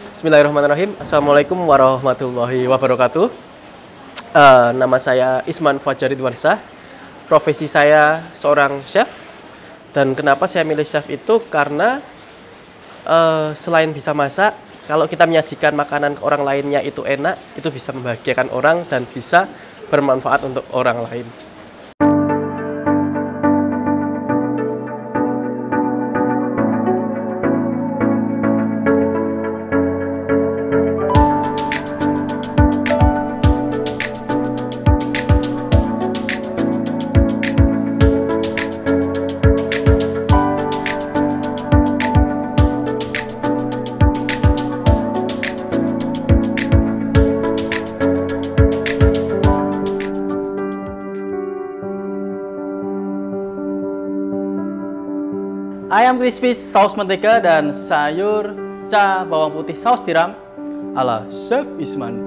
Bismillahirrahmanirrahim. Assalamualaikum warahmatullahi wabarakatuh. Nama saya Isman Fajar Ridwansyah. Profesi saya seorang chef. Dan kenapa saya milih chef itu karena selain bisa masak, kalau kita menyajikan makanan ke orang lainnya itu enak, itu bisa membahagiakan orang dan bisa bermanfaat untuk orang lain. Ayam crispy saus mentega dan sayur bawang putih saus tiram ala Chef Isman.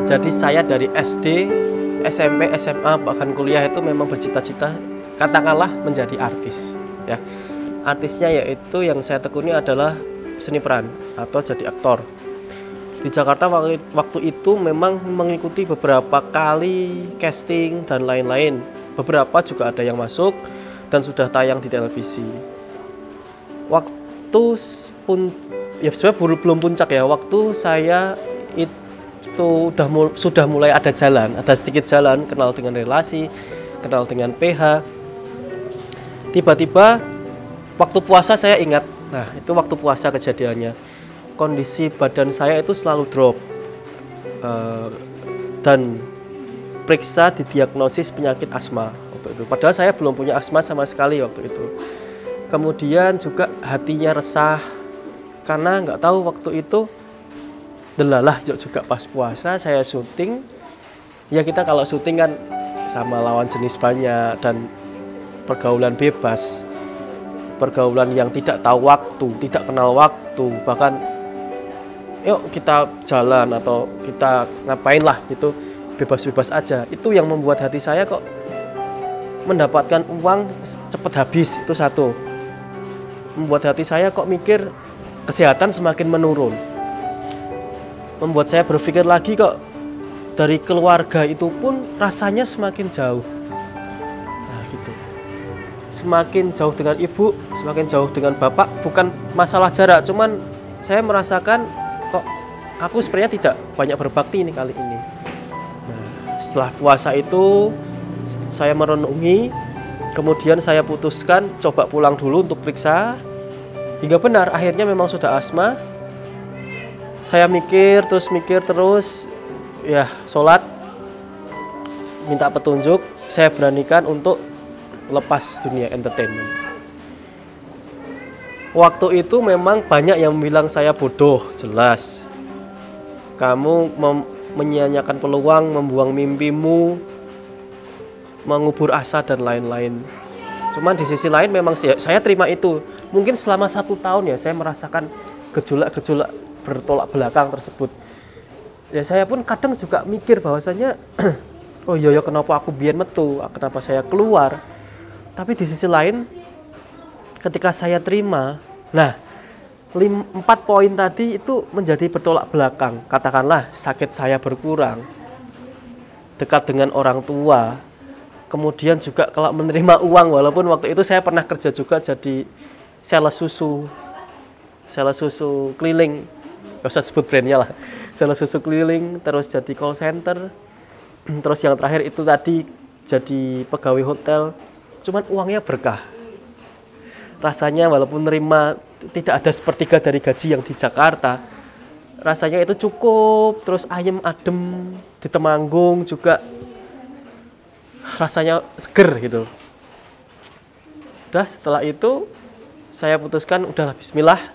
Jadi saya dari SD, SMP, SMA, bahkan kuliah itu memang bercita-cita katakanlah menjadi artis. Ya, artisnya yaitu yang saya tekuni adalah seni peran atau jadi aktor. Di Jakarta waktu itu memang mengikuti beberapa kali casting dan lain-lain. Beberapa juga ada yang masuk dan sudah tayang di televisi. Waktu pun ya sebenarnya belum puncak ya. Waktu saya itu sudah mulai ada jalan, ada sedikit jalan, kenal dengan relasi, kenal dengan PH. Tiba-tiba waktu puasa saya ingat. Nah, itu waktu puasa kejadiannya. Kondisi badan saya itu selalu drop dan periksa didiagnosis penyakit asma waktu itu. Padahal saya belum punya asma sama sekali waktu itu. Kemudian juga hatinya resah karena nggak tahu waktu itu delalah juga pas puasa saya syuting. Ya kita kalau syuting kan sama lawan jenis banyak dan pergaulan bebas, pergaulan yang tidak tahu waktu, tidak kenal waktu, bahkan yuk kita jalan atau kita ngapain lah itu bebas-bebas aja. Itu yang membuat hati saya kok mendapatkan uang cepat habis, itu satu. Membuat hati saya kok mikir kesehatan semakin menurun. Membuat saya berpikir lagi kok dari keluarga itu pun rasanya semakin jauh. Nah gitu. Semakin jauh dengan ibu, semakin jauh dengan bapak, bukan masalah jarak, cuman saya merasakan kok aku sebenarnya tidak banyak berbakti ini kali ini. Nah, setelah puasa itu saya merenungi, kemudian saya putuskan coba pulang dulu untuk periksa. Hingga benar akhirnya memang sudah asma. Saya mikir terus, ya sholat, minta petunjuk, saya beranikan untuk lepas dunia entertainment. Waktu itu memang banyak yang bilang saya bodoh, jelas. Kamu menyia-nyiakan peluang, membuang mimpimu, mengubur asa dan lain-lain. Cuman di sisi lain memang saya terima itu. Mungkin selama 1 tahun ya saya merasakan gejolak-gejolak bertolak belakang tersebut. Ya saya pun kadang juga mikir bahwasanya oh iya ya kenapa aku biyen metu, kenapa saya keluar. Tapi di sisi lain ketika saya terima, nah 4 poin tadi itu menjadi bertolak belakang. Katakanlah sakit saya berkurang, dekat dengan orang tua, kemudian juga kalau menerima uang, walaupun waktu itu saya pernah kerja juga jadi sales susu keliling, gak usah sebut brandnya lah, sales susu keliling, terus jadi call center, terus yang terakhir itu tadi jadi pegawai hotel. Cuman uangnya berkah. Rasanya walaupun nerima tidak ada sepertiga dari gaji yang di Jakarta, rasanya itu cukup, terus ayem adem, di Temanggung juga rasanya seger gitu. Udah setelah itu saya putuskan udahlah bismillah,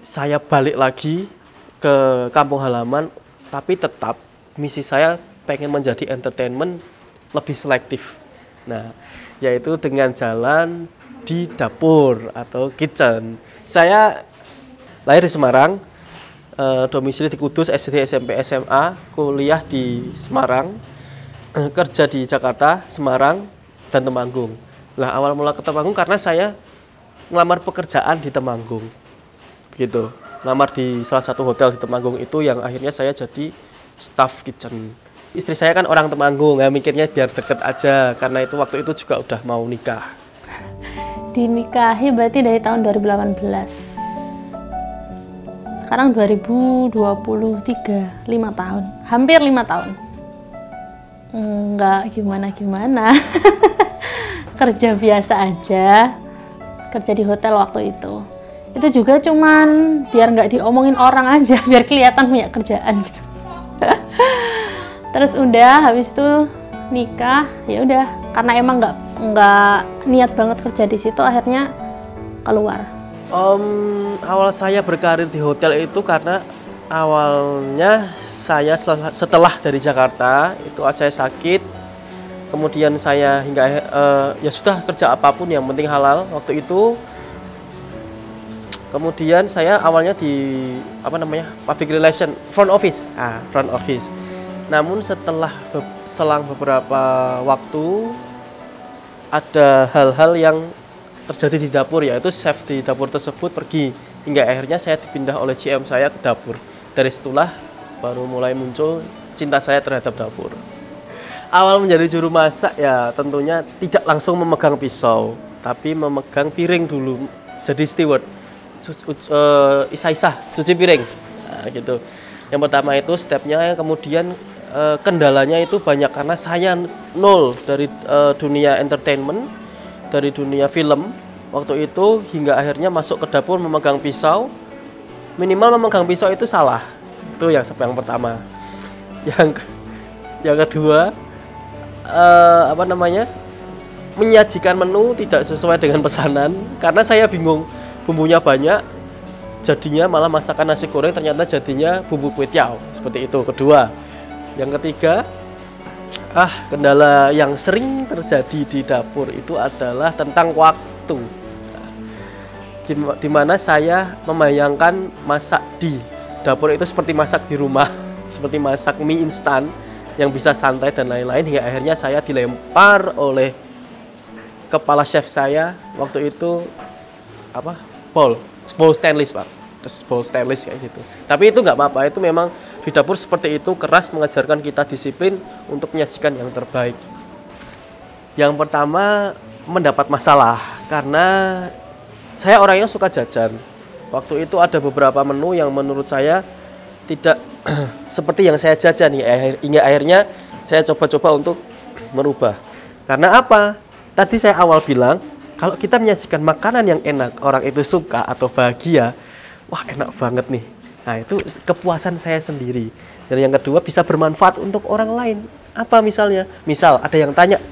saya balik lagi ke kampung halaman, tapi tetap misi saya pengen menjadi entertainment lebih selektif. Nah, yaitu dengan jalan di dapur atau kitchen. Saya lahir di Semarang, domisili di Kudus, SD, SMP, SMA, kuliah di Semarang. kerja di Jakarta, Semarang, dan Temanggung. Nah, awal mula ke Temanggung karena saya ngelamar pekerjaan di Temanggung. Begitu. Ngelamar di salah satu hotel di Temanggung itu yang akhirnya saya jadi staff kitchen. Istri saya kan orang Temanggung, ya mikirnya biar deket aja karena itu waktu itu juga udah mau nikah. Dinikahi berarti dari tahun 2018. Sekarang 2023, 5 tahun. Hampir 5 tahun. Enggak gimana-gimana. Kerja biasa aja. Kerja di hotel waktu itu. Itu juga cuman biar nggak diomongin orang aja, biar kelihatan punya kerjaan gitu. Terus udah habis itu nikah, ya udah karena emang nggak niat banget kerja di situ, akhirnya keluar. Awal saya berkarir di hotel itu karena awalnya saya setelah dari Jakarta itu saya sakit, kemudian saya hingga ya sudah kerja apapun yang penting halal waktu itu. Kemudian saya awalnya di public relation front office. Namun selang beberapa waktu ada hal-hal yang terjadi di dapur, yaitu chef di dapur tersebut pergi, hingga akhirnya saya dipindah oleh GM saya ke dapur. Dari situlah baru mulai muncul cinta saya terhadap dapur. Awal menjadi juru masak ya tentunya tidak langsung memegang pisau, tapi memegang piring dulu. Jadi steward, isah-isah cuci piring, nah, gitu. Yang pertama itu stepnya, kemudian kendalanya itu banyak karena saya nol dari dunia entertainment, dari dunia film waktu itu, hingga akhirnya masuk ke dapur memegang pisau. Minimal memegang pisau itu salah, itu yang pertama. Yang kedua menyajikan menu tidak sesuai dengan pesanan karena saya bingung, bumbunya banyak, jadinya malah masakan nasi goreng ternyata jadinya bumbu kue tiaw, seperti itu. Kedua. Yang ketiga, kendala yang sering terjadi di dapur itu adalah tentang waktu. Di mana saya membayangkan masak di dapur itu seperti masak di rumah, seperti masak mie instan yang bisa santai dan lain-lain, hingga akhirnya saya dilempar oleh kepala chef saya waktu itu bowl stainless, Pak. Bowl stainless kayak gitu. Tapi itu nggak apa-apa, itu memang di dapur seperti itu keras, mengajarkan kita disiplin untuk menyajikan yang terbaik. Yang pertama mendapat masalah karena saya orangnya suka jajan. Waktu itu ada beberapa menu yang menurut saya tidak seperti yang saya jajan, hingga akhirnya saya coba-coba untuk merubah. Karena apa? Tadi saya awal bilang kalau kita menyajikan makanan yang enak, orang itu suka atau bahagia, wah enak banget nih. Nah itu kepuasan saya sendiri. Dan yang kedua bisa bermanfaat untuk orang lain. Apa misalnya? Misal ada yang tanya,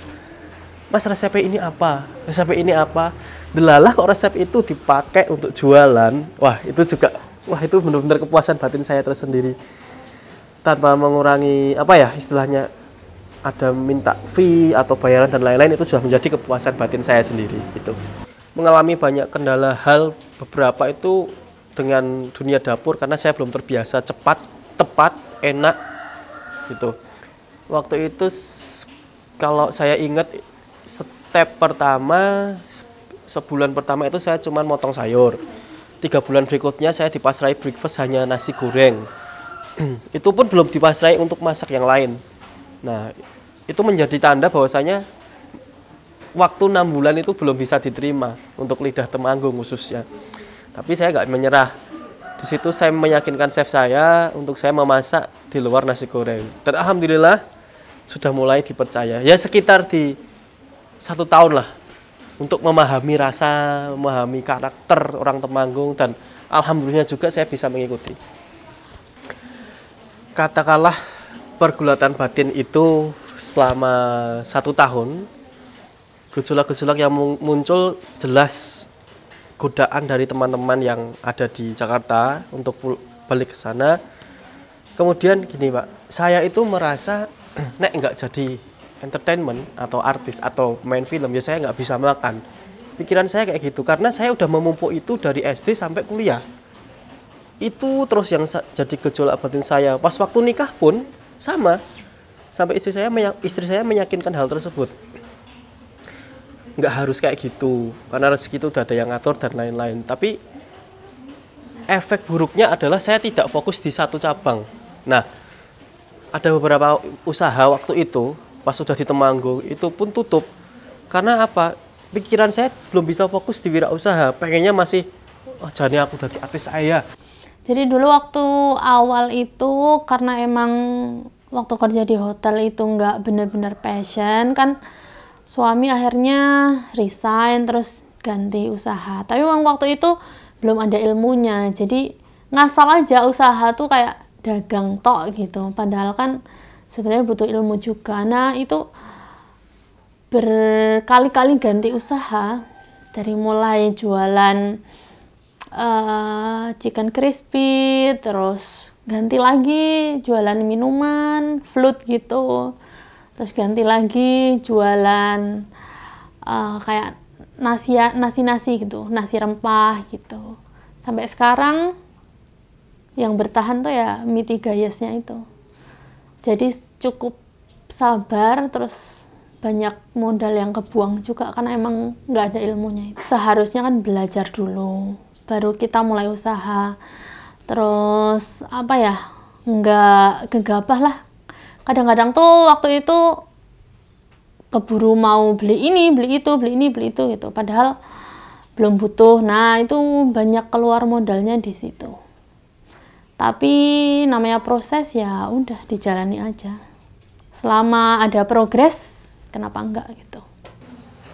Mas resep ini apa? Resep ini apa? Delalah kok resep itu dipakai untuk jualan. Wah itu benar-benar kepuasan batin saya tersendiri. Tanpa mengurangi istilahnya ada minta fee atau bayaran dan lain-lain, itu sudah menjadi kepuasan batin saya sendiri. Gitu. Mengalami banyak kendala hal beberapa itu dengan dunia dapur karena saya belum terbiasa cepat, tepat, enak gitu. Waktu itu kalau saya ingat step pertama, sebulan pertama itu saya cuma motong sayur. 3 bulan berikutnya saya dipasrai breakfast hanya nasi goreng. Itu pun belum dipasrai untuk masak yang lain. Nah, itu menjadi tanda bahwasanya waktu 6 bulan itu belum bisa diterima untuk lidah Temanggung khususnya. Tapi saya nggak menyerah. Di situ saya meyakinkan chef saya untuk saya memasak di luar nasi goreng. Dan alhamdulillah sudah mulai dipercaya. Ya sekitar di 1 tahun lah untuk memahami rasa, memahami karakter orang Temanggung, dan alhamdulillah juga saya bisa mengikuti. Katakanlah pergulatan batin itu selama 1 tahun, gejolak-gejolak yang muncul jelas godaan dari teman-teman yang ada di Jakarta untuk balik ke sana. Kemudian gini Pak, saya itu merasa nggak jadi entertainment atau artis atau main film ya saya nggak bisa makan. Pikiran saya kayak gitu karena saya udah memupuk itu dari SD sampai kuliah. Itu terus yang jadi gejolak batin saya. Pas waktu nikah pun sama. sampai istri saya meyakinkan hal tersebut. Nggak harus kayak gitu, karena rezeki itu udah ada yang ngatur dan lain-lain. Tapi efek buruknya adalah saya tidak fokus di satu cabang. Nah, ada beberapa usaha waktu itu, pas sudah di Temanggung, itu pun tutup. Karena apa? Pikiran saya belum bisa fokus di wirausaha, pengennya masih, oh jadi aku jadi artis saya. Jadi dulu waktu awal itu, karena emang waktu kerja di hotel itu nggak benar-benar passion, kan suami akhirnya resign, terus ganti usaha. Tapi memang waktu itu belum ada ilmunya, jadi ngasal aja usaha tuh kayak dagang tok gitu, padahal kan sebenarnya butuh ilmu juga. Nah itu berkali-kali ganti usaha, dari mulai jualan chicken crispy, terus ganti lagi jualan minuman float gitu, terus ganti lagi jualan kayak nasi gitu, nasi rempah gitu. Sampai sekarang yang bertahan tuh ya mie 3 yesnya itu. Jadi cukup sabar, terus banyak modal yang kebuang juga karena emang nggak ada ilmunya. Seharusnya kan belajar dulu, baru kita mulai usaha. Terus apa ya, nggak gegabah lah. Kadang-kadang tuh waktu itu keburu mau beli ini, beli itu, beli ini, beli itu gitu. Padahal belum butuh. Nah itu banyak keluar modalnya di situ. Tapi namanya proses, ya udah dijalani aja. Selama ada progres, kenapa enggak gitu.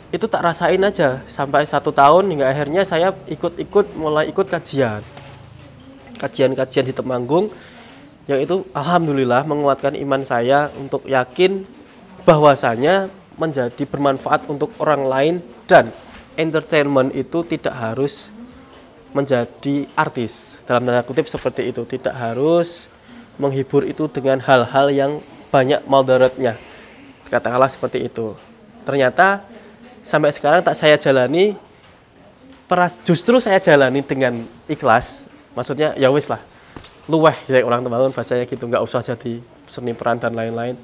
Itu tak rasain aja sampai 1 tahun, hingga akhirnya saya mulai ikut kajian di Temanggung, yang itu alhamdulillah menguatkan iman saya untuk yakin bahwasanya menjadi bermanfaat untuk orang lain, dan entertainment itu tidak harus menjadi artis, dalam tanda kutip seperti itu, tidak harus menghibur itu dengan hal-hal yang banyak mudaratnya, katakanlah seperti itu. Ternyata sampai sekarang tak saya jalani, justru saya jalani dengan ikhlas. Maksudnya ya wis lah, luweh ya orang Temanggung bahasanya gitu, nggak usah jadi seni peran dan lain-lain.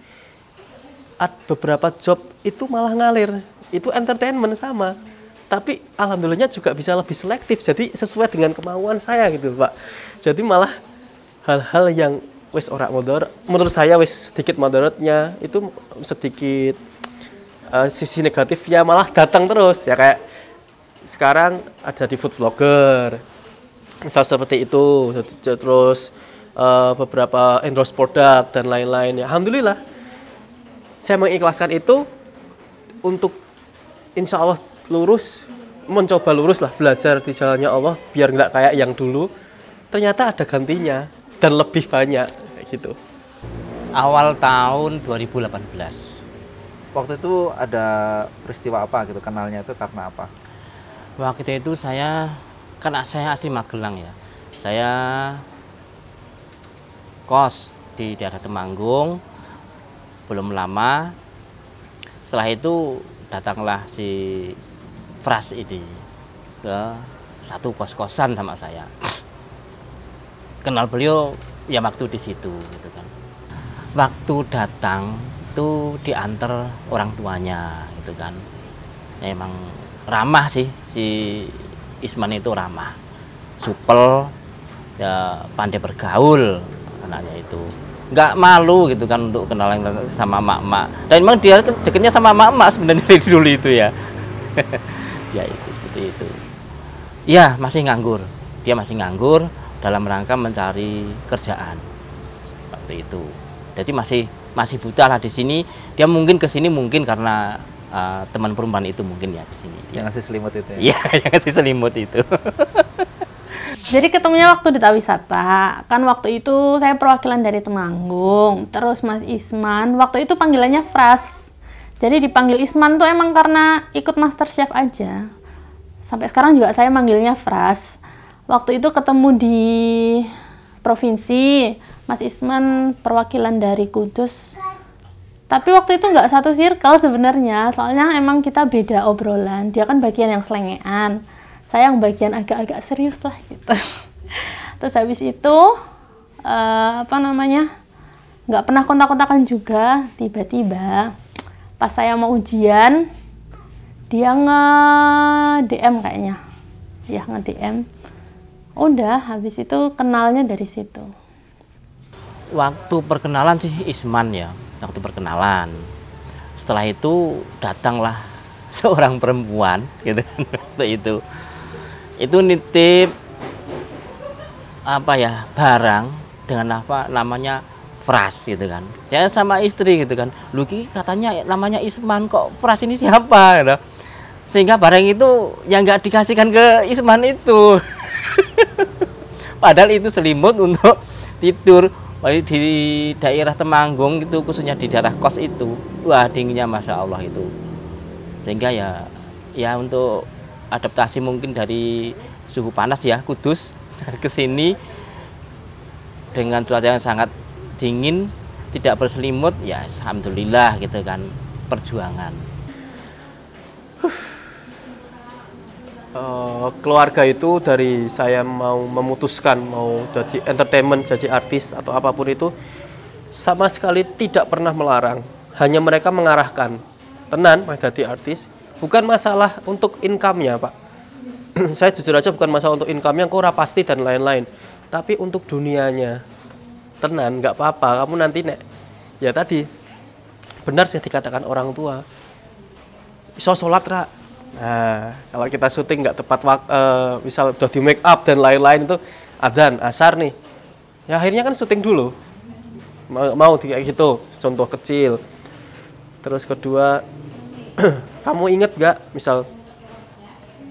Beberapa job itu malah ngalir, itu entertainment sama, tapi alhamdulillahnya juga bisa lebih selektif, jadi sesuai dengan kemauan saya gitu Pak. Jadi malah hal-hal yang wis ora mudarat, menurut saya wis sedikit mudaratnya, itu sedikit sisi negatifnya malah datang terus, ya kayak sekarang ada di food vlogger misal seperti itu, terus beberapa endorse produk dan lain-lain. Ya alhamdulillah saya mengikhlaskan itu untuk insya Allah lurus, mencoba lurus lah, belajar di jalannya Allah biar nggak kayak yang dulu. Ternyata ada gantinya dan lebih banyak kayak gitu. Awal tahun 2018. Waktu itu ada peristiwa apa gitu, kenalnya itu karena apa? Waktu itu karena saya asli Magelang ya, saya kos di daerah Temanggung. Belum lama setelah itu datanglah si Fras ini ke satu kos-kosan sama saya. Kenal beliau ya waktu di situ gitu kan. Waktu datang itu diantar orang tuanya gitu kan. Ya, emang ramah sih, si Isman itu ramah, supel, ya pandai bergaul anaknya itu. Nggak malu gitu kan untuk kenalan sama mak-mak, dan memang dia dekatnya sama mak-mak sebenarnya dari dulu itu ya. Ya itu seperti itu ya, dia masih nganggur dalam rangka mencari kerjaan waktu itu. Jadi masih buta lah di sini. Dia mungkin ke sini mungkin karena teman perempuan itu mungkin ya di sini dia. Yang ngasih selimut itu ya? Iya, yang ngasih selimut itu. Jadi ketemunya waktu di Tawisata, kan waktu itu saya perwakilan dari Temanggung, terus Mas Isman, waktu itu panggilannya Fras. Jadi dipanggil Isman tuh emang karena ikut MasterChef aja. Sampai sekarang juga saya manggilnya Fras. Waktu itu ketemu di provinsi, Mas Isman perwakilan dari Kudus. Tapi waktu itu nggak satu circle sebenarnya, soalnya emang kita beda obrolan. Dia kan bagian yang selengean, saya yang bagian agak-agak serius lah gitu. Terus habis itu nggak pernah kontak-kontakan juga. Tiba-tiba pas saya mau ujian, dia nge-DM kayaknya, ya nge-DM. Udah, habis itu kenalnya dari situ. Waktu perkenalan sih Isman ya, waktu perkenalan. Setelah itu datanglah seorang perempuan gitu kan, waktu itu nitip apa ya, barang dengan apa namanya Fras gitu kan. Saya sama istri gitu kan, lu ki katanya namanya Isman, kok Fras ini siapa gitu. Sehingga barang itu yang nggak dikasihkan ke Isman itu. Padahal itu selimut untuk tidur di daerah Temanggung gitu, khususnya di daerah kos itu. Wah, dinginnya Masya Allah itu. Sehingga ya untuk adaptasi mungkin dari suhu panas ya Kudus ke sini dengan cuaca yang sangat dingin, tidak berselimut, ya alhamdulillah gitu kan, perjuangan. Keluarga itu dari saya mau memutuskan mau jadi entertainment, jadi artis atau apapun itu sama sekali tidak pernah melarang, hanya mereka mengarahkan. Tenan mau jadi artis bukan masalah untuk income-nya, Pak. Saya jujur aja bukan masalah untuk income-nya, kok ora pasti dan lain-lain, tapi untuk dunianya. Tenan, nggak apa-apa kamu nanti nek ya tadi benar sih dikatakan orang tua, iso sholat ra. Nah, kalau kita syuting nggak tepat misal udah di make up dan lain-lain itu adzan asar nih, ya akhirnya kan syuting dulu mau kayak gitu, contoh kecil. Terus kedua, kamu inget nggak misal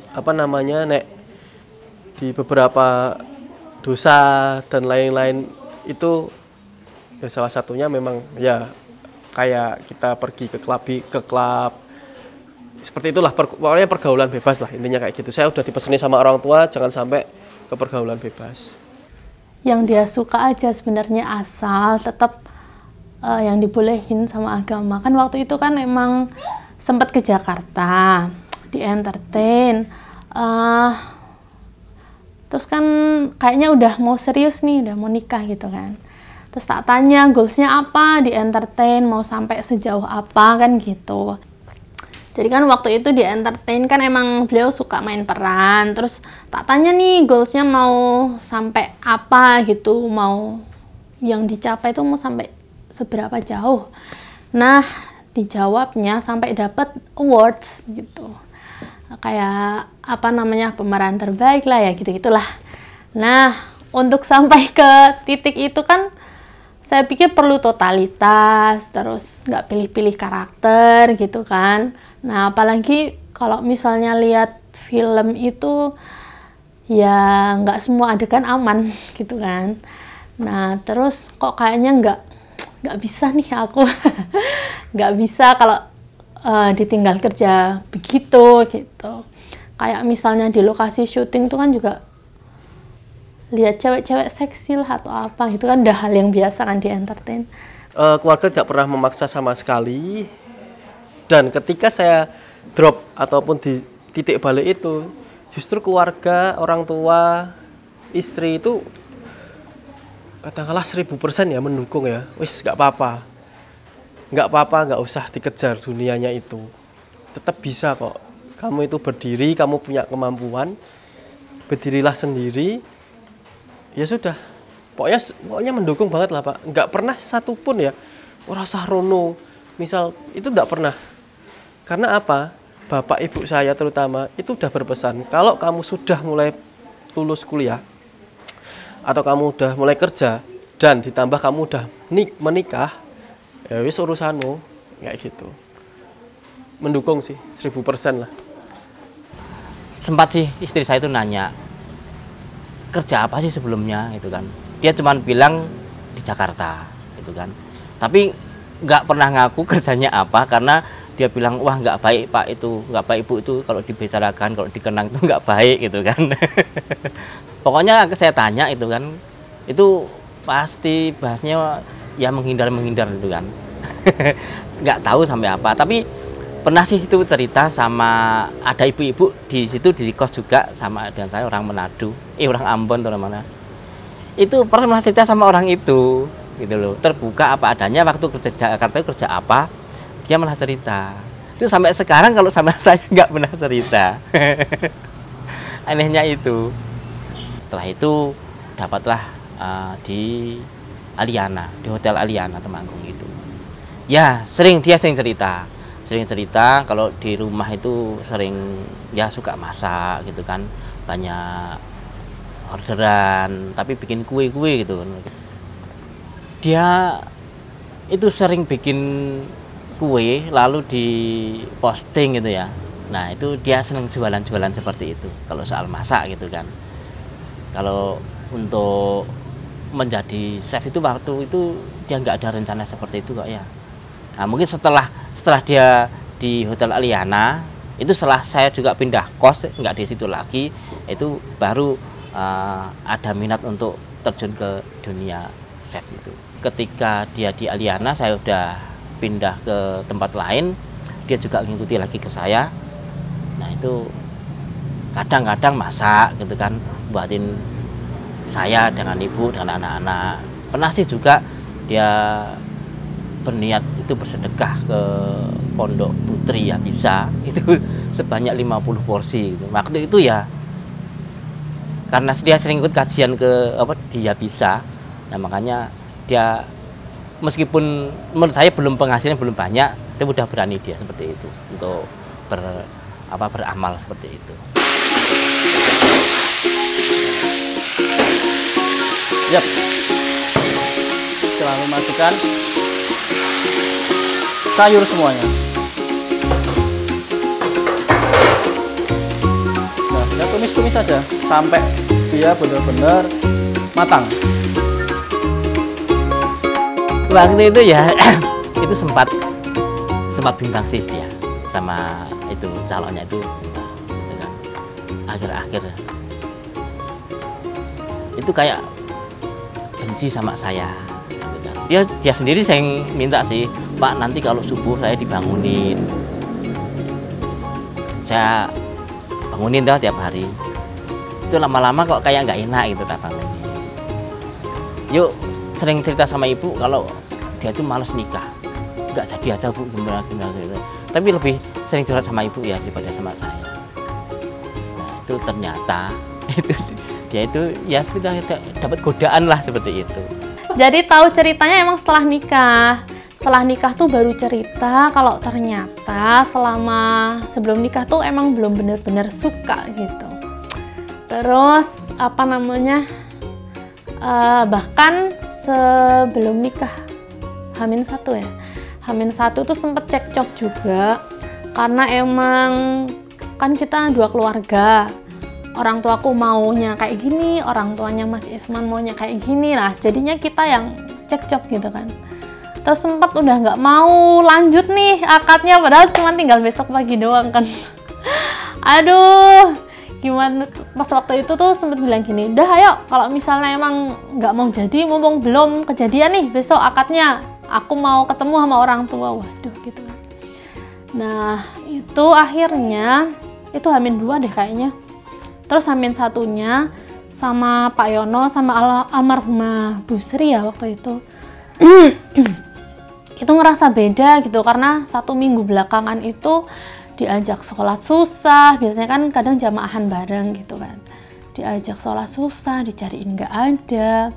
apa namanya nek di beberapa dosa dan lain-lain itu ya salah satunya memang ya kayak kita pergi ke klub seperti itulah, pokoknya pergaulan bebas lah intinya kayak gitu. Saya udah dipesenin sama orang tua jangan sampai ke pergaulan bebas. Yang dia suka aja sebenarnya, asal tetap yang dibolehin sama agama. Kan waktu itu kan emang sempat ke Jakarta di entertain, terus kan kayaknya udah mau serius nih, udah mau nikah gitu kan. Terus tak tanya goalsnya apa di entertain, mau sampai sejauh apa kan gitu. Jadi kan waktu itu di entertain kan emang beliau suka main peran. Terus tak tanya nih goalsnya mau sampai apa gitu, mau yang dicapai itu mau sampai seberapa jauh. Nah dijawabnya sampai dapat awards gitu, kayak apa namanya pemeran terbaik lah ya gitu-gitulah. Nah untuk sampai ke titik itu kan saya pikir perlu totalitas, terus nggak pilih-pilih karakter gitu kan. Nah apalagi kalau misalnya lihat film itu ya nggak semua adegan aman gitu kan. Nah terus kok kayaknya nggak bisa nih aku nggak bisa kalau ditinggal kerja begitu gitu. Kayak misalnya di lokasi syuting tuh kan juga lihat cewek-cewek seksi lah atau apa gitu kan, udah hal yang biasa kan di entertain. Keluarga tidak pernah memaksa sama sekali, dan ketika saya drop ataupun di titik balik itu justru keluarga, orang tua, istri itu katakanlah 1000% ya mendukung ya. Wis nggak apa-apa, nggak usah dikejar dunianya itu, tetap bisa kok. Kamu itu berdiri, kamu punya kemampuan, berdirilah sendiri. Ya sudah, pokoknya mendukung banget lah Pak. Nggak pernah satupun ya ora usah rono misal itu nggak pernah. Karena apa? Bapak ibu saya terutama itu udah berpesan, kalau kamu sudah mulai lulus kuliah atau kamu udah mulai kerja dan ditambah kamu udah menikah, ya wis urusanmu kayak gitu. Mendukung sih 1000% lah. Sempat sih istri saya itu nanya, kerja apa sih sebelumnya gitu kan. Dia cuma bilang di Jakarta gitu kan. Tapi nggak pernah ngaku kerjanya apa, karena dia bilang wah nggak baik Pak itu, nggak baik Ibu itu kalau dibicarakan, kalau dikenang itu nggak baik gitu kan. Pokoknya saya tanya itu kan, itu pasti bahasnya ya menghindar itu kan. Nggak tahu sampai apa. Tapi pernah sih itu cerita sama ada ibu-ibu di situ di kos juga sama dengan saya, orang Manado, orang Ambon atau mana. Itu pernah cerita sama orang itu. gitu loh, terbuka apa adanya. Waktu kerja di Jakarta kerja apa, dia malah cerita. Itu sampai sekarang kalau sama saya nggak pernah cerita. Anehnya itu. Setelah itu dapatlah di Aliana, di Hotel Aliana Temanggung itu. Ya, dia sering cerita kalau di rumah itu sering ya suka masak gitu kan, banyak orderan, tapi bikin kue-kue gitu. Dia itu sering bikin kue lalu diposting gitu ya. Nah, itu dia senang jualan-jualan seperti itu kalau soal masak gitu kan. Kalau untuk menjadi chef itu waktu itu dia nggak ada rencana seperti itu kok ya. Nah, mungkin setelah dia di Hotel Aliana itu, setelah saya juga pindah kos nggak di situ lagi, itu baru ada minat untuk terjun ke dunia chef itu. Ketika dia di Aliana, saya udah pindah ke tempat lain, dia juga ngikuti lagi ke saya. Nah, itu kadang-kadang masak gitu kan, buatin saya dengan ibu dan anak-anak. Pernah sih juga dia berniat itu bersedekah ke Pondok Putri ya bisa, itu sebanyak 50 porsi gitu. Waktu itu ya karena dia sering ikut kajian ke dia bisa. Nah, makanya dia meskipun menurut saya belum penghasilan belum banyak, dia udah berani dia seperti itu untuk beramal seperti itu. Yap. Selalu masukkan sayur semuanya. Nah, kita tumis-tumis saja sampai dia benar-benar matang. Waktu itu ya itu sempat bimbang sih dia sama itu calonnya itu, dengan akhir-akhir itu kayak benci sama saya. Dia sendiri saya minta sih, Pak, nanti kalau subuh saya dibangunin, saya bangunin dah tiap hari. Itu lama-lama kok kayak nggak enak gitu tak bangunin. Yuk, sering cerita sama ibu kalau dia tuh males nikah, nggak jadi aja Bu, gimana gitu. Tapi lebih sering curhat sama ibu ya daripada sama saya. Nah, itu ternyata dia itu ya sudah dapat godaan lah seperti itu. Jadi tahu ceritanya emang setelah nikah. Setelah nikah tuh baru cerita kalau ternyata sebelum nikah tuh emang belum benar-benar suka gitu. Terus bahkan sebelum nikah H-1 ya. H-1 tuh sempet cekcok juga karena emang kan kita dua keluarga. Orang tuaku maunya kayak gini, orang tuanya Mas Isman maunya kayak gini lah. Jadinya kita yang cekcok gitu kan. Terus sempat udah nggak mau lanjut nih akadnya, padahal cuma tinggal besok pagi doang kan. Aduh, gimana? Pas waktu itu tuh sempat bilang gini, udah ayo kalau misalnya emang nggak mau jadi, mumpung belum kejadian nih besok akadnya, aku mau ketemu sama orang tua. Waduh gitu kan. Nah itu akhirnya itu H-2 deh kayaknya. Terus H-1-nya sama Pak Yono sama almarhumah Bu Sri ya waktu itu. Itu ngerasa beda gitu karena 1 minggu belakangan itu diajak sholat susah. Biasanya kan kadang jamaahan bareng gitu kan. Diajak sholat susah, dicariin nggak ada.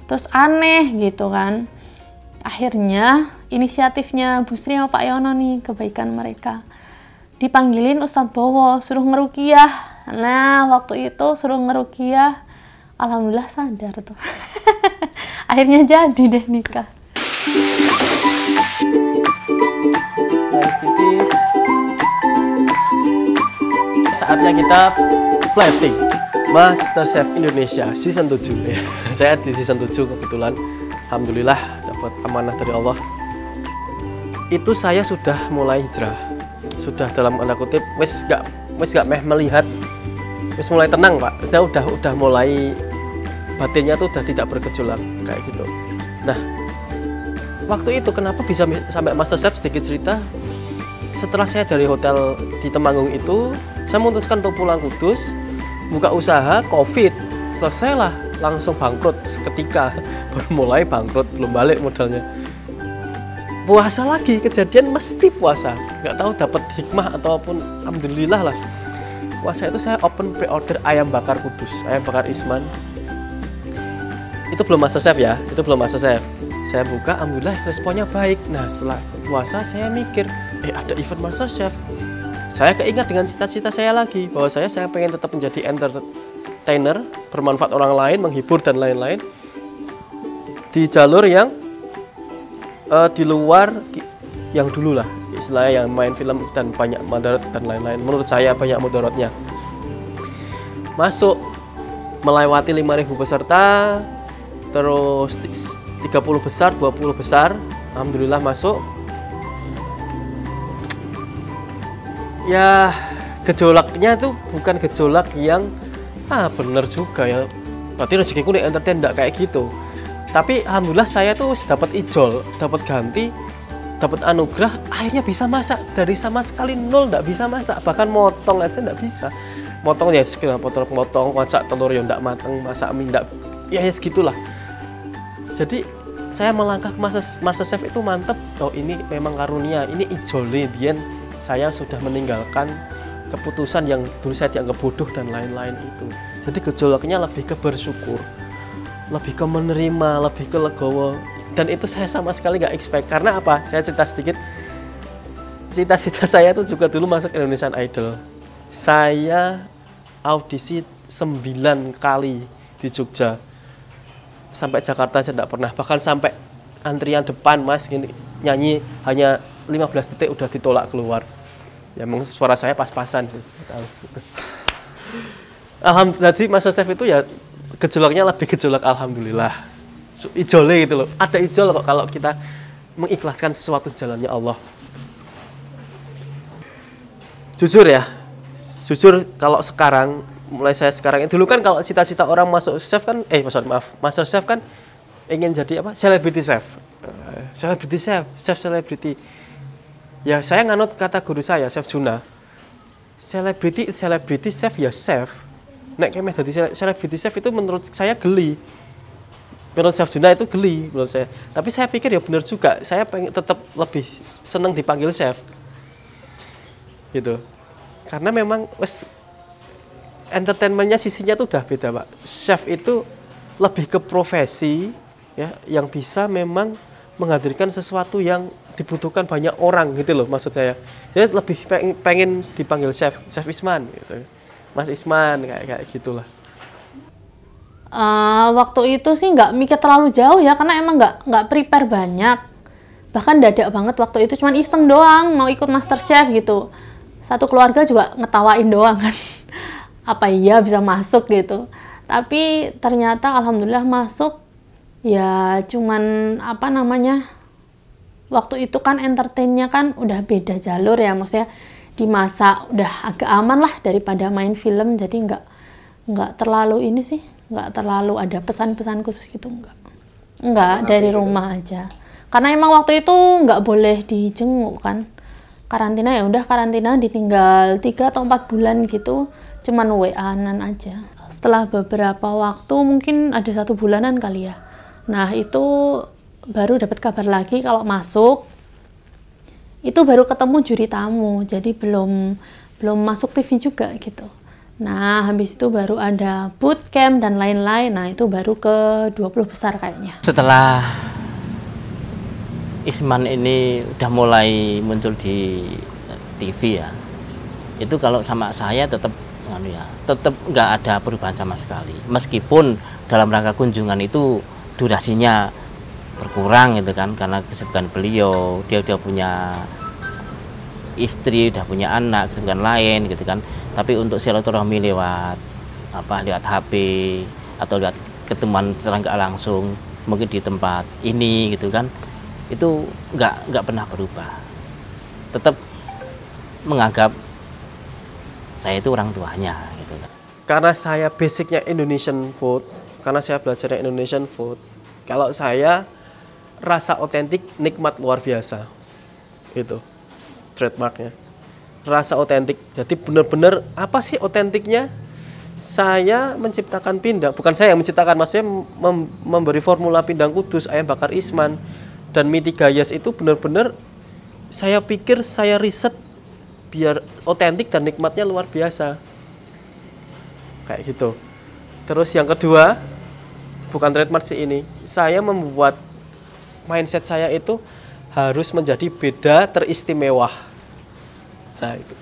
Terus aneh gitu kan. Akhirnya inisiatifnya Bu Sri sama Pak Yono nih, kebaikan mereka. Dipanggilin Ustadz Bowo, suruh ngeruqyah. Nah, waktu itu suruh ngeruqyah, alhamdulillah sadar tuh. Akhirnya jadi deh nikah. Garis tipis. Saatnya kita plating. Master Chef Indonesia season 7 ya. Saya di season 7 kebetulan. Alhamdulillah dapat amanah dari Allah. Itu saya sudah mulai hijrah. Sudah dalam tanda kutip wis gak melihat, wis mulai tenang Pak. Saya udah mulai batinnya tuh udah tidak bergejolak kayak gitu. Nah, waktu itu kenapa bisa sampai Master Chef, sedikit cerita. Setelah saya dari hotel di Temanggung itu, saya memutuskan untuk pulang Kudus, buka usaha, Covid, selesailah. langsung bangkrut seketika. Baru mulai bangkrut, belum balik modalnya. Puasa lagi, kejadian mesti puasa. Nggak tahu dapat hikmah ataupun alhamdulillah lah. Puasa itu saya open pre-order ayam bakar Kudus, ayam bakar Isman. Itu belum MasterChef ya, itu belum MasterChef. Saya buka, alhamdulillah responnya baik. Nah setelah puasa saya mikir, ada event MasterChef. Saya keingat dengan cita-cita saya lagi, bahwa saya pengen tetap menjadi entertainer, bermanfaat orang lain, menghibur dan lain-lain. Di jalur yang di luar yang dulu lah, istilahnya yang main film dan banyak mudarat dan lain-lain. Menurut saya banyak mudaratnya. Masuk, melewati 5.000 peserta, terus 30 besar, 20 besar, alhamdulillah masuk. Ya gejolaknya tuh bukan gejolak yang bener juga ya, berarti rezekiku di entertain, enggak kayak gitu. Tapi alhamdulillah saya tuh dapat ijol, dapat ganti, dapat anugerah, akhirnya bisa masak. Dari sama sekali nol enggak bisa masak, bahkan motong aja enggak bisa. Motong ya sekitar potong, masak telur yang enggak matang, masak mie enggak, ya segitulah. Jadi saya melangkah ke MasterChef itu mantep. Oh ini memang karunia, ini ijolnya biyen saya sudah meninggalkan keputusan yang dulu saya dianggap bodoh dan lain-lain itu. Jadi gejolaknya lebih ke bersyukur, lebih ke menerima, lebih ke legowo. Dan itu saya sama sekali nggak expect. Karena apa? Saya cerita sedikit. Cita-cita saya tuh juga dulu masuk Indonesian Idol. Saya audisi 9 kali di Jogja. Sampai Jakarta saya tidak pernah. Bahkan sampai antrian depan mas gini, nyanyi hanya 15 detik udah ditolak keluar. Ya memang suara saya pas-pasan sih. Alhamdulillah, jadi MasterChef itu ya gejolaknya lebih gejolak alhamdulillah. Ijolnya gitu loh. Ada ijol kok kalau kita mengikhlaskan sesuatu jalannya Allah. Jujur ya, jujur kalau sekarang, mulai saya sekarang, dulu kan kalau cita-cita orang masuk chef kan, MasterChef kan ingin jadi apa? Celebrity chef. Celebrity chef, chef celebrity. Ya saya nganut kata guru saya, Chef Juna. Celebrity chef ya chef. Nek kemeh jadi celebrity chef itu menurut saya geli. Menurut Chef Juna itu geli menurut saya. Tapi saya pikir ya benar juga. Saya pengen tetap lebih senang dipanggil chef. Gitu. Karena memang entertainmentnya sisinya tuh udah beda, Pak. Chef itu lebih ke profesi ya, yang bisa memang menghadirkan sesuatu yang dibutuhkan banyak orang gitu loh maksud saya. Jadi lebih pengen dipanggil chef Isman gitu. Mas Isman kayak gitulah. Waktu itu sih nggak mikir terlalu jauh ya, karena emang nggak prepare banyak. Bahkan dadak banget waktu itu, cuman iseng doang mau ikut MasterChef gitu. Satu keluarga juga ngetawain doang kan. Apa iya bisa masuk gitu. Tapi ternyata alhamdulillah masuk. Ya cuman apa namanya, waktu itu kan entertainnya kan udah beda jalur ya, maksudnya dimasak udah agak aman lah daripada main film, jadi nggak terlalu ini sih, nggak terlalu ada pesan-pesan khusus gitu, nggak dari rumah aja, karena emang waktu itu nggak boleh dijenguk kan, karantina ya udah karantina, ditinggal 3 atau 4 bulan gitu, cuman WA-an aja. Setelah beberapa waktu, mungkin ada 1 bulanan kali ya, nah itu baru dapat kabar lagi kalau masuk. Itu baru ketemu juri tamu, jadi belum masuk TV juga gitu. Nah habis itu baru ada bootcamp dan lain-lain. Nah itu baru ke 20 besar kayaknya. Setelah Isman ini udah mulai muncul di TV ya, itu kalau sama saya tetap nggak ada perubahan sama sekali. Meskipun dalam rangka kunjungan itu durasinya berkurang gitu kan, karena kesibukan beliau, dia udah punya istri, udah punya anak, kesibukan lain gitu kan. Tapi untuk silaturahmi lewat HP atau lewat ketemuan secara nggak langsung, mungkin di tempat ini gitu kan, itu nggak pernah berubah. Tetap menganggap saya itu orang tuanya gitu kan. Karena saya basicnya Indonesian food, karena saya belajar Indonesian food, kalau saya rasa otentik, nikmat luar biasa. Itu trademarknya. Rasa otentik. Jadi benar-benar apa sih otentiknya? saya menciptakan pindang, bukan saya yang menciptakan, maksudnya memberi formula pindang kudus, ayam bakar Isman, dan mie 3 yes itu benar-benar saya pikir saya riset biar otentik dan nikmatnya luar biasa. Kayak gitu. Terus yang kedua, bukan trademark sih ini, saya membuat mindset saya itu harus menjadi beda teristimewa. Nah itu.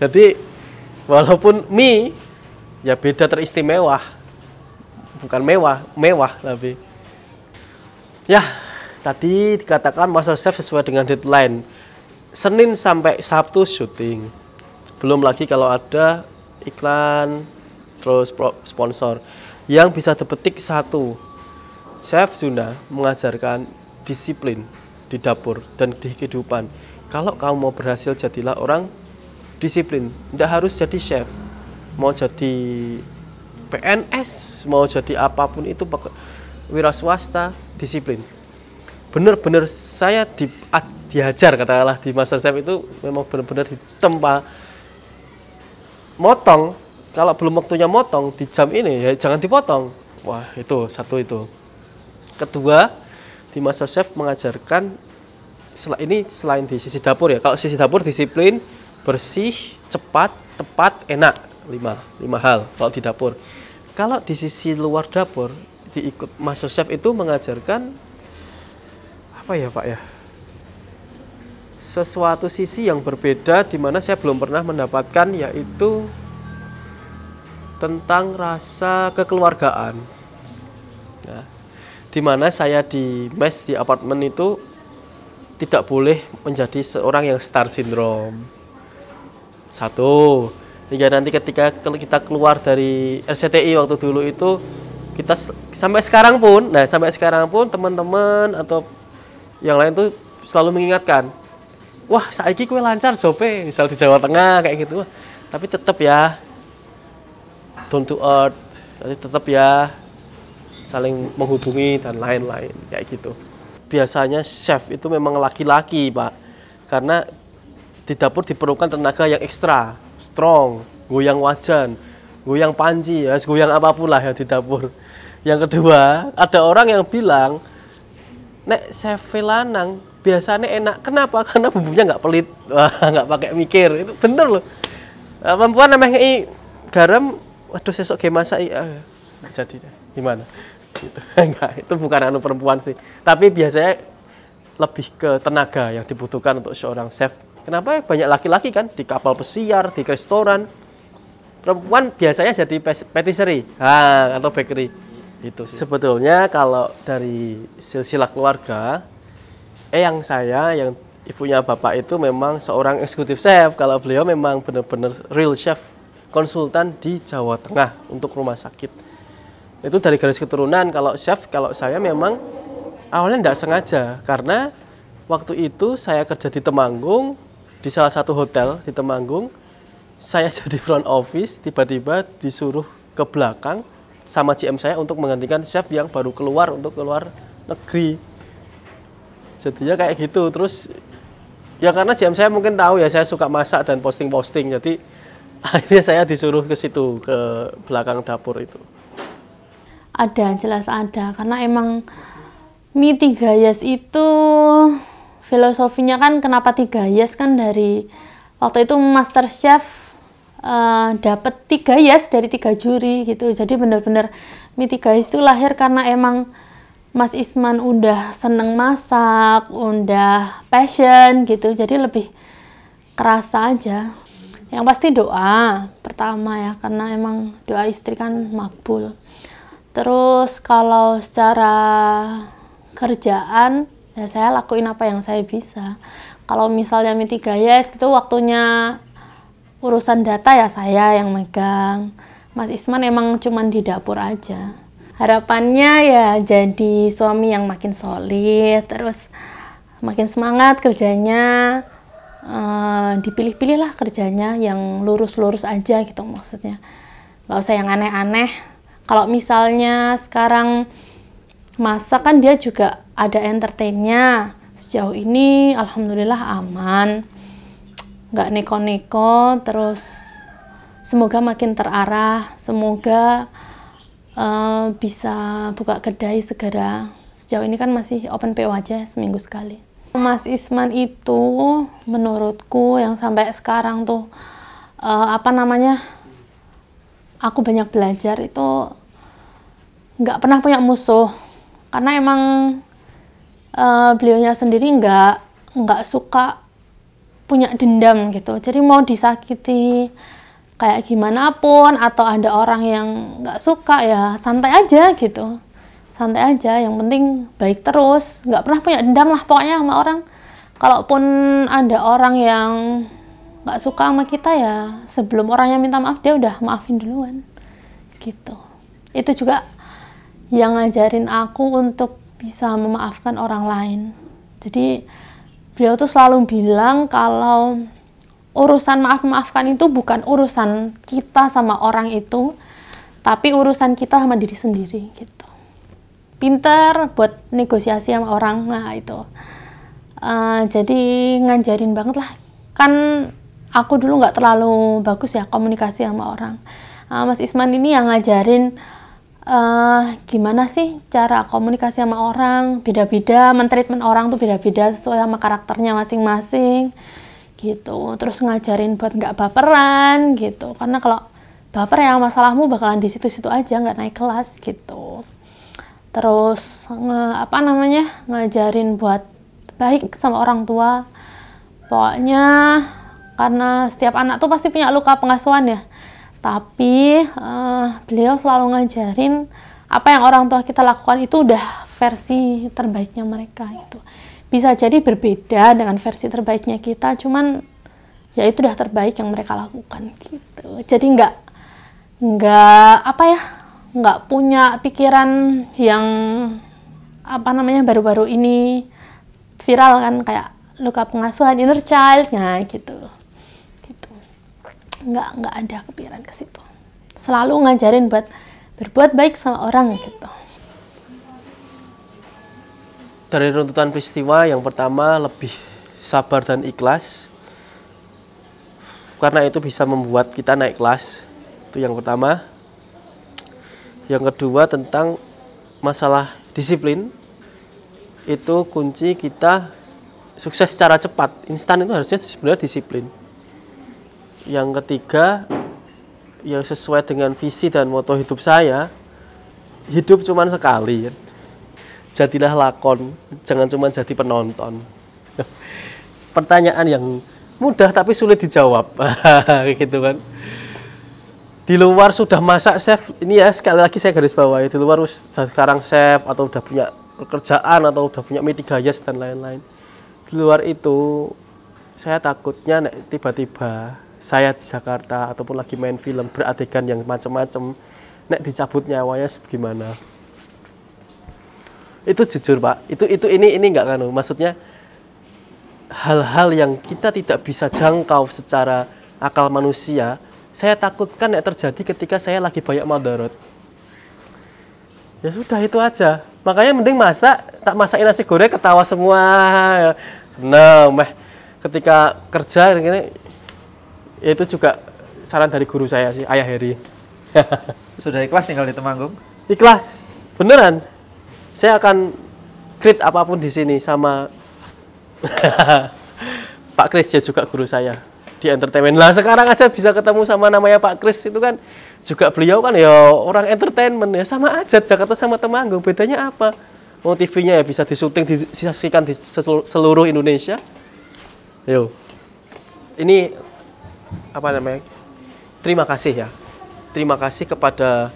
Jadi walaupun mie ya beda teristimewa, bukan mewah tapi. Ya, tadi dikatakan MasterChef sesuai dengan deadline. Senin sampai Sabtu syuting. Belum lagi kalau ada iklan, terus sponsor. Yang bisa dipetik satu, Chef Zuna mengajarkan disiplin di dapur dan di kehidupan. Kalau kamu mau berhasil, jadilah orang disiplin. Tidak harus jadi chef. Mau jadi PNS, mau jadi apapun itu, wira swasta, disiplin. Benar-benar saya diajar katakanlah di MasterChef itu memang benar-benar ditempa motong. Kalau belum waktunya motong di jam ini ya jangan dipotong. Wah itu satu itu. Kedua, di MasterChef mengajarkan selain di sisi dapur ya. Kalau sisi dapur disiplin, bersih, cepat, tepat, enak. 5 hal kalau di dapur. Kalau di sisi luar dapur, diikut MasterChef itu mengajarkan apa ya Pak ya? Sesuatu sisi yang berbeda di mana saya belum pernah mendapatkan, yaitu tentang rasa kekeluargaan. Nah, di mana saya di mes di apartemen itu tidak boleh menjadi seorang yang star syndrome. Satu. Hingga nanti ketika kita keluar dari RCTI waktu dulu itu, kita sampai sekarang pun teman-teman atau yang lain tuh selalu mengingatkan, wah saiki kue lancar jope, misal di Jawa Tengah kayak gitu. Tapi tetap ya down to earth, tetap ya saling menghubungi dan lain-lain kayak gitu. Biasanya chef itu memang laki-laki Pak, karena di dapur diperlukan tenaga yang ekstra, strong, goyang wajan, goyang panci, ya, goyang apapun lah ya di dapur. Yang kedua, ada orang yang bilang, nek chef lanang biasanya enak. Kenapa? Karena bumbunya nggak pelit, nggak pakai mikir. Itu bener loh. Perempuan namanya garam, waduh sesok kayak masak, jadi deh. Gimana? Gitu. Enggak, itu bukan anu perempuan sih. Tapi biasanya lebih ke tenaga yang dibutuhkan untuk seorang chef. Kenapa? Banyak laki-laki kan di kapal pesiar, di restoran. Perempuan biasanya jadi patisserie atau bakery. Itu sebetulnya kalau dari silsilah keluarga, yang ibunya bapak itu memang seorang eksekutif chef. Kalau beliau memang benar-benar real chef, konsultan di Jawa Tengah untuk rumah sakit. Itu dari garis keturunan. Kalau chef, kalau saya memang awalnya tidak sengaja, karena waktu itu saya kerja di Temanggung, di salah satu hotel di Temanggung. Saya jadi front office, tiba-tiba disuruh ke belakang sama GM saya untuk menggantikan chef yang baru keluar untuk keluar negeri. Jadinya kayak gitu. Terus ya karena GM saya mungkin tahu ya saya suka masak dan posting-posting, jadi akhirnya saya disuruh ke situ, ke belakang dapur itu. Ada, jelas ada, karena emang mie 3 yes itu filosofinya kan, kenapa 3 yes kan, dari waktu itu MasterChef dapat 3 yes dari 3 juri gitu. Jadi benar-benar mie 3 yes itu lahir karena emang Mas Isman udah seneng masak, udah passion gitu, jadi lebih kerasa aja. Yang pasti doa pertama ya, karena emang doa istri kan makbul. Terus kalau secara kerjaan ya saya lakuin apa yang saya bisa. Kalau misalnya mie 3 yes itu waktunya urusan data ya saya yang megang. Mas Isman emang cuman di dapur aja. Harapannya ya jadi suami yang makin solid, terus makin semangat kerjanya, dipilih-pilih lah kerjanya yang lurus-lurus aja gitu maksudnya. Nggak usah yang aneh-aneh. Kalau misalnya sekarang masak kan dia juga ada entertainnya. Sejauh ini alhamdulillah aman, nggak neko-neko, terus semoga makin terarah, semoga bisa buka kedai segera. Sejauh ini kan masih open PO aja seminggu sekali. Mas Isman itu menurutku yang sampai sekarang tuh aku banyak belajar itu nggak pernah punya musuh, karena emang beliaunya sendiri nggak suka punya dendam gitu. Jadi mau disakiti kayak gimana pun atau ada orang yang nggak suka ya santai aja gitu, santai aja, yang penting baik terus, nggak pernah punya dendam lah pokoknya sama orang. Kalaupun ada orang yang nggak suka sama kita ya sebelum orangnya minta maaf dia udah maafin duluan gitu. Itu juga yang ngajarin aku untuk bisa memaafkan orang lain. Jadi beliau tuh selalu bilang kalau urusan maaf-maafkan itu bukan urusan kita sama orang itu, tapi urusan kita sama diri sendiri gitu. Pinter buat negosiasi sama orang, nah itu. Jadi ngajarin banget lah. Kan aku dulu nggak terlalu bagus ya komunikasi sama orang. Mas Isman ini yang ngajarin gimana sih cara komunikasi sama orang, beda-beda, mentreatment orang tuh beda-beda sesuai sama karakternya masing-masing gitu. Terus ngajarin buat nggak baperan gitu, karena kalau baper ya masalahmu bakalan di situ-situ aja, nggak naik kelas gitu. Terus ngajarin buat baik sama orang tua. Pokoknya karena setiap anak tuh pasti punya luka pengasuhan ya, tapi beliau selalu ngajarin apa yang orang tua kita lakukan itu udah versi terbaiknya mereka gitu. Bisa jadi berbeda dengan versi terbaiknya kita, cuman ya itu udah terbaik yang mereka lakukan gitu. Jadi nggak punya pikiran yang baru-baru ini viral kan, kayak luka pengasuhan, inner child, nah gitu. Nggak ada kepikiran ke situ. Selalu ngajarin buat berbuat baik sama orang gitu. Dari runtutan peristiwa, yang pertama lebih sabar dan ikhlas, karena itu bisa membuat kita naik kelas. Itu yang pertama. Yang kedua tentang masalah disiplin. Itu kunci kita sukses secara cepat, instan, itu harusnya sebenarnya disiplin. Yang ketiga, yang sesuai dengan visi dan moto hidup saya, hidup cuma sekali. Jadilah lakon, jangan cuma jadi penonton. Pertanyaan yang mudah tapi sulit dijawab, gitu kan. Di luar sudah masak chef, ini ya sekali lagi saya garis bawahi, di luar sekarang chef atau udah punya pekerjaan atau udah punya mitigayas dan lain-lain. Di luar itu saya takutnya tiba-tiba saya di Jakarta ataupun lagi main film beradegan yang macam-macam, nek dicabut nyawanya gimana? Itu jujur Pak, ini nggak maksudnya hal-hal yang kita tidak bisa jangkau secara akal manusia. Saya takutkan nek terjadi ketika saya lagi banyak madorot. Ya sudah itu aja. Makanya mending tak masakin nasi goreng ketawa semua, seneng. Ketika kerja ini, ya itu juga saran dari guru saya sih, Ayah Heri. Sudah ikhlas tinggal di Temanggung? Ikhlas, beneran. Saya akan create apapun di sini sama Pak Kris, ya juga guru saya di entertainment. Lah sekarang aja bisa ketemu sama namanya Pak Kris, itu kan juga beliau kan ya orang entertainment, ya sama aja Jakarta sama Temanggung, bedanya apa? Mau TV-nya ya bisa disyuting, disaksikan di seluruh Indonesia. Yo, ini terima kasih ya, terima kasih kepada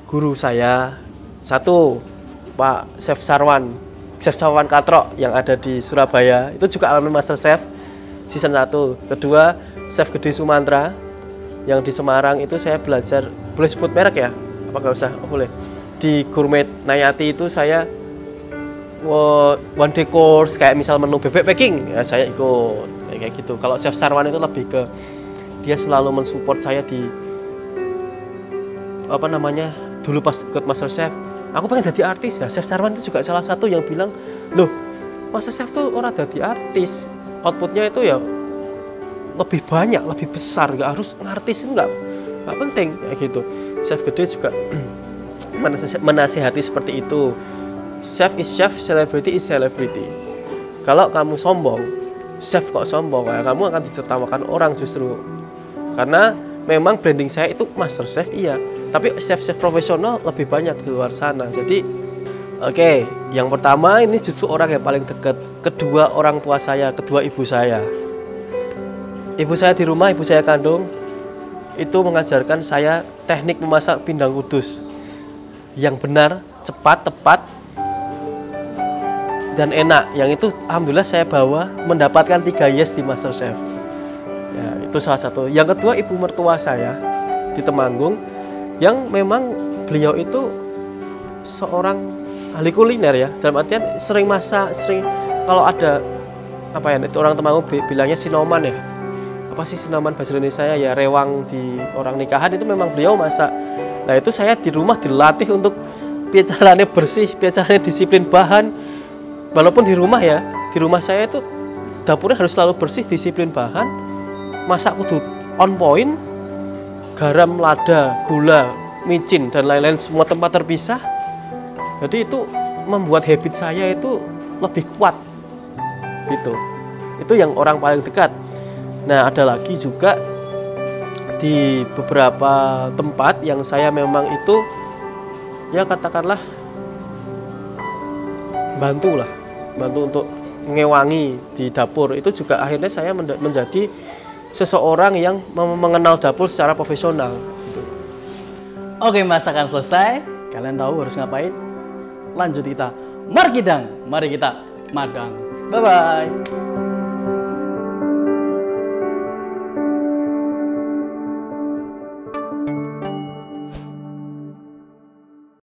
guru saya. Satu, Pak Chef Sarwan Katro yang ada di Surabaya, itu juga alumni Master Chef season 1. Kedua, Chef Gede Sumantra yang di Semarang, itu saya belajar, boleh sebut merek ya? Apa nggak usah? Oh, boleh. Di Gourmet Nayati itu saya one day course, kayak misal menu bebek packing, ya saya ikut kayak gitu. Kalau Chef Sarwan itu lebih ke dia selalu mensupport saya di dulu pas ikut Master Chef. Aku pengen jadi artis ya. Chef Sarwan itu juga salah satu yang bilang, loh Master Chef tuh orang jadi artis, outputnya itu ya lebih banyak, lebih besar, nggak harus ngartis, nggak penting kayak gitu. Chef gede juga menasihati seperti itu. Chef is chef, celebrity is celebrity. Kalau kamu sombong, chef kok sombong, ya kamu akan ditertawakan orang justru. Karena memang branding saya itu master chef iya, tapi chef-chef profesional lebih banyak di luar sana. Jadi oke, yang pertama ini justru orang yang paling dekat. Kedua orang tua saya, kedua ibu saya. Ibu saya di rumah, ibu saya kandung itu mengajarkan saya teknik memasak pindang kudus yang benar, cepat, tepat, dan enak. Yang itu alhamdulillah saya bawa mendapatkan 3 yes di MasterChef. Ya, itu salah satu. Yang kedua ibu mertua saya di Temanggung yang memang beliau itu seorang ahli kuliner ya. Dalam artian sering masak, sering kalau ada apa ya itu orang Temanggung bilangnya sinoman ya. Apa sih sinoman bahasa Indonesia ya, rewang di orang nikahan itu memang beliau masak. Nah itu saya di rumah dilatih untuk piacarannya bersih, piacarannya disiplin bahan. Walaupun di rumah ya, di rumah saya itu dapurnya harus selalu bersih, disiplin bahan, masak kudu on point, garam, lada, gula, micin dan lain-lain semua tempat terpisah. Jadi itu membuat habit saya itu lebih kuat. Itu yang orang paling dekat. Nah ada lagi juga di beberapa tempat yang saya memang itu ya katakanlah bantu untuk ngewangi di dapur. Itu juga akhirnya saya menjadi seseorang yang mengenal dapur secara profesional. Oke, masakan selesai. Kalian tahu harus ngapain? Lanjut kita markidang. Mari kita madang. Bye-bye.